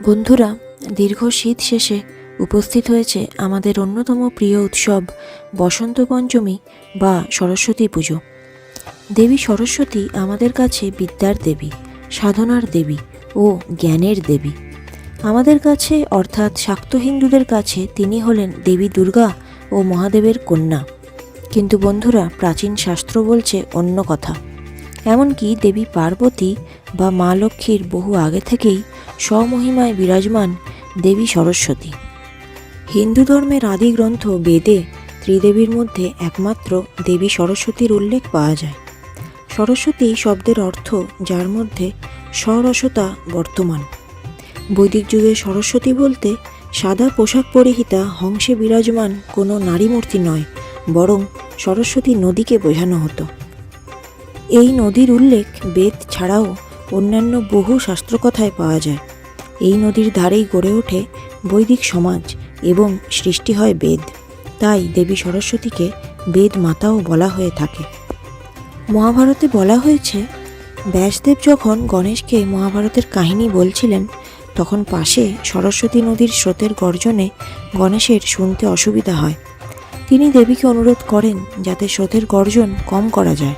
বন্ধুরা, দীর্ঘ শীত শেষে উপস্থিত হয়েছে আমাদের অন্যতম প্রিয় উৎসব বসন্ত পঞ্চমী বা সরস্বতী পুজো। দেবী সরস্বতী আমাদের কাছে বিদ্যার দেবী, সাধনার দেবী ও জ্ঞানের দেবী। আমাদের কাছে অর্থাৎ শাক্ত হিন্দুদের কাছে তিনি হলেন দেবী দুর্গা ও মহাদেবের কন্যা। কিন্তু বন্ধুরা, প্রাচীন শাস্ত্র বলছে অন্য কথা। এমনকি দেবী পার্বতী বা মা লক্ষ্মীর বহু আগে থেকেই স্বমহিমায় বিরাজমান দেবী সরস্বতী। হিন্দু ধর্মের আদি গ্রন্থ বেদে ত্রিদেবীর মধ্যে একমাত্র দেবী সরস্বতীর উল্লেখ পাওয়া যায়। সরস্বতী শব্দের অর্থ যার মধ্যে সরসতা বর্তমান। বৈদিক যুগে সরস্বতী বলতে সাদা পোশাক পরিহিতা হংসে বিরাজমান কোনো নারী মূর্তি নয়, বরং সরস্বতী নদীকে বোঝানো হতো। এই নদীর উল্লেখ বেদ ছাড়াও অন্যান্য বহু শাস্ত্রকথায় পাওয়া যায়। এই নদীর ধারেই গড়ে ওঠে বৈদিক সমাজ এবং সৃষ্টি হয় বেদ। তাই দেবী সরস্বতীকে বেদ মাতাও বলা হয়ে থাকে। মহাভারতে বলা হয়েছে, ব্যাসদেব যখন গণেশকে মহাভারতের কাহিনী বলছিলেন, তখন পাশে সরস্বতী নদীর স্রোতের গর্জনে গণেশের শুনতে অসুবিধা হয়। তিনি দেবীকে অনুরোধ করেন যাতে স্রোতের গর্জন কম করা যায়,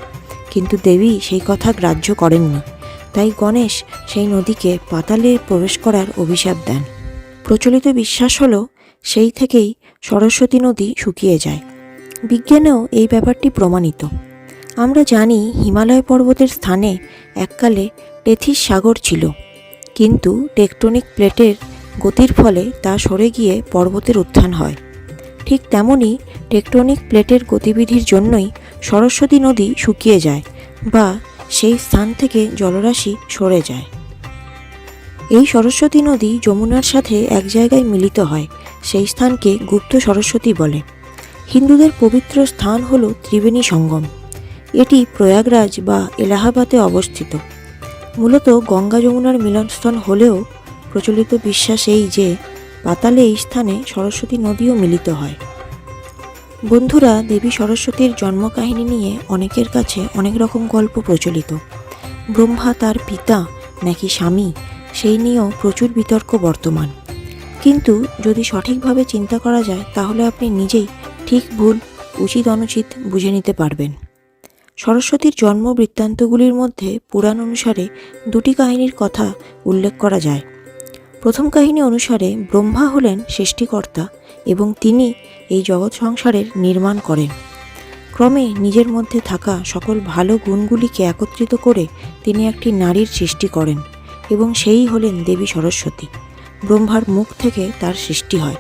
কিন্তু দেবী সেই কথা গ্রাহ্য করেননি। তাই গণেশ সেই নদীকে পাতালে প্রবেশ করার অভিশাপ দেন। প্রচলিত বিশ্বাস হলো সেই থেকেই সরস্বতী নদী শুকিয়ে যায়। বিজ্ঞানেও এই ব্যাপারটি প্রমাণিত। আমরা জানি হিমালয় পর্বতের স্থানে এককালে টেথিস সাগর ছিল, কিন্তু টেকটনিক প্লেটের গতির ফলে তা সরে গিয়ে পর্বতের উত্থান হয়। ঠিক তেমনই টেকটনিক প্লেটের গতিবিধির জন্যই সরস্বতী নদী শুকিয়ে যায় বা সেই স্থান থেকে জলরাশি সরে যায়। এই সরস্বতী নদী যমুনার সাথে এক জায়গায় মিলিত হয়। সেই স্থানকে গুপ্ত সরস্বতী বলে। হিন্দুদের পবিত্র স্থান হল ত্রিবেণী সঙ্গম। এটি প্রয়াগরাজ বা এলাহাবাদে অবস্থিত। মূলত গঙ্গা যমুনার মিলনস্থল হলেও প্রচলিত বিশ্বাস এই যে পাতালে এই স্থানে সরস্বতী নদীও মিলিত হয়। বন্ধুরা, দেবী সরস্বতীর জন্মকাহিনী নিয়ে অনেকের কাছে অনেক রকম গল্প প্রচলিত। ব্রহ্মা তার পিতা নাকি স্বামী, সেই নিয়েও প্রচুর বিতর্ক বর্তমান। কিন্তু যদি সঠিকভাবে চিন্তা করা যায় তাহলে আপনি নিজেই ঠিক ভুল, উচিত অনুচিত বুঝে নিতে পারবেন। সরস্বতীর জন্ম বৃত্তান্তগুলির মধ্যে পুরাণ অনুসারে দুটি কাহিনীর কথা উল্লেখ করা যায়। প্রথম কাহিনী অনুসারে ব্রহ্মা হলেন সৃষ্টিকর্তা এবং তিনি এই জগৎ সংসারের নির্মাণ করেন। ক্রমে নিজের মধ্যে থাকা সকল ভালো গুণগুলিকে একত্রিত করে তিনি একটি নারীর সৃষ্টি করেন এবং সেই হলেন দেবী সরস্বতী। ব্রহ্মার মুখ থেকে তার সৃষ্টি হয়।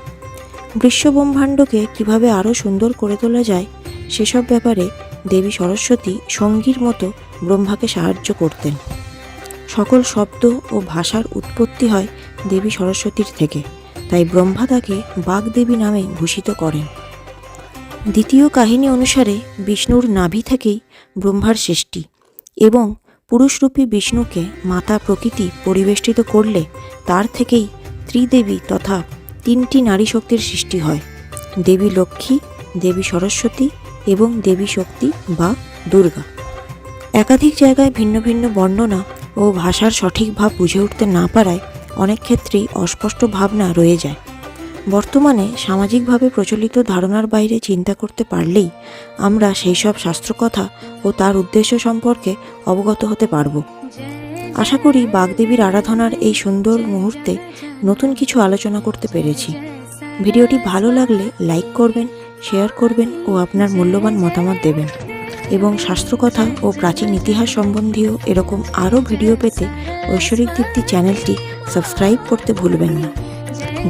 বিশ্বব্রহ্মাণ্ডকে কিভাবে আরও সুন্দর করে তোলা যায় সেসব ব্যাপারে দেবী সরস্বতী সঙ্গীর মতো ব্রহ্মাকে সাহায্য করতেন। সকল শব্দ ও ভাষার উৎপত্তি হয় দেবী সরস্বতীর থেকে, তাই ব্রহ্মা তাকে বাগদেবী নামে ভূষিত করেন। দ্বিতীয় কাহিনী অনুসারে বিষ্ণুর নাভি থেকেই ব্রহ্মার সৃষ্টি এবং পুরুষরূপী বিষ্ণুকে মাতা প্রকৃতি পরিবেষ্টিত করলে তার থেকেই ত্রিদেবী তথা তিনটি নারী শক্তির সৃষ্টি হয়: দেবী লক্ষ্মী, দেবী সরস্বতী এবং দেবী শক্তি বা দুর্গা। একাধিক জায়গায় ভিন্ন ভিন্ন বর্ণনা ও ভাষার সঠিক ভাব বুঝে উঠতে না পারায় অনেক ক্ষেত্রেই অস্পষ্ট ভাবনা রয়ে যায়। বর্তমানে সামাজিকভাবে প্রচলিত ধারণার বাইরে চিন্তা করতে পারলেই আমরা সেই সব শাস্ত্রকথা ও তার উদ্দেশ্য সম্পর্কে অবগত হতে পারব। আশা করি বাগদেবীর আরাধনার এই সুন্দর মুহূর্তে নতুন কিছু আলোচনা করতে পেরেছি। ভিডিওটি ভালো লাগলে লাইক করবেন, শেয়ার করবেন ও আপনার মূল্যবান মতামত দেবেন। এবং শাস্ত্রকথা ও প্রাচীন ইতিহাস সম্বন্ধীয় এরকম আরও ভিডিও পেতে ঐশ্বরিক দীপ্তি চ্যানেলটি সাবস্ক্রাইব করতে ভুলবেন না।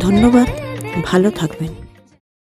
ধন্যবাদ, ভালো থাকবেন।